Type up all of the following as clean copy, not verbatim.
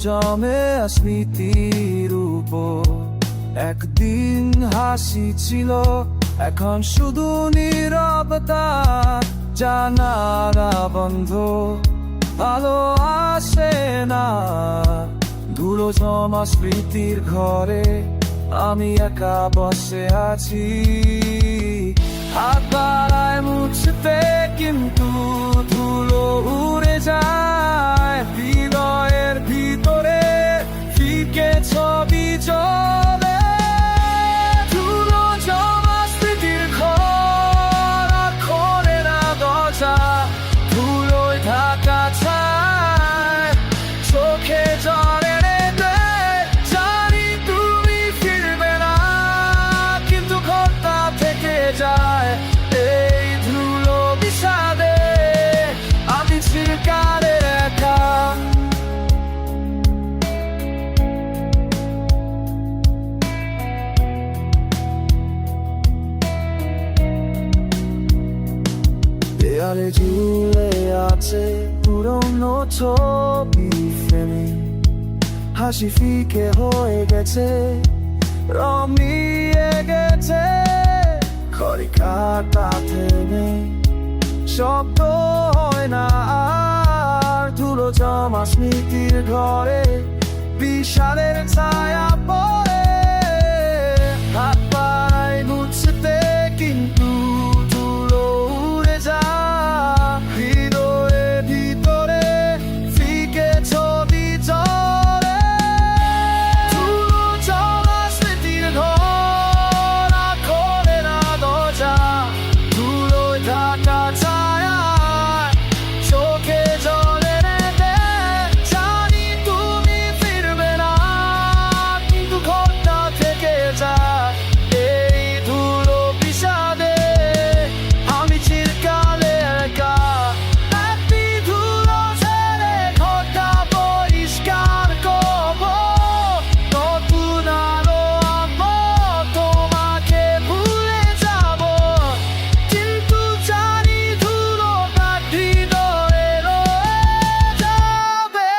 জমে স্মৃতির উপর। একদিন হাসি ছিল, এখন শুধু নীরবতা। জানালা বন্ধ, আলো আসে না। ধুলো জমা স্মৃতির ঘরে আমি একা বসে আছি। হাত বাড়ায় মুছতে, কিন্তু ধুলো উড়ে যায়। হৃদয়ের ভিতরে ফিকে ছবি চলে। ধুলো জমা স্মৃতির ঘর, আর খোলে না দরজা। ধুলোয় ঢাকা ছায়, চোখে জল এনে দেয়। জানি তুমি ফিরবে না, কিন্তু ঘরটা থেকে যায়। এই ধুলো বিষাদে আমি চিরকালে একা। দেয়ালে ঝুলে আছে পুরনো ছবি ফ্রেমে। হাসি ফিকে হয়ে গেছে, রং নিয়ে গেছে। ঘড়ি কাঁটা থেমে, শব্দ হয় না আর। ধুলো জমা স্মৃতির ঘরে বিষাদের ছায়া পড়ে। হাত পায় মুছতে, কিন্তু ধুলো উড়ে যায়। হৃদয়ের ভিতরে ফিকে ছবি চলে। ধুলো জমা স্মৃতির ঘর, আর খোলে না দরজা। ধুলোয় ঢাকা ছায়া, চোখে জল এনে দেয়। জানি তুমি ফিরবে না, কিন্তু ঘরটা থেকে যায়। এই ধুলো বিষাদে আমি চিরকালে একা। একটি ধুলো ছেড়ে ঘরটা পরিষ্কার করবো। নতুন আলো আনবো, তোমাকে ভুলে যাবো। কিন্তু জানি ধুলোটা হৃদয়ে রয়ে যাবে।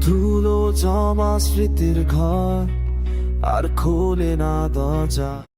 ধুলো জমা স্মৃতির ঘর, আর খোলে না দরজা।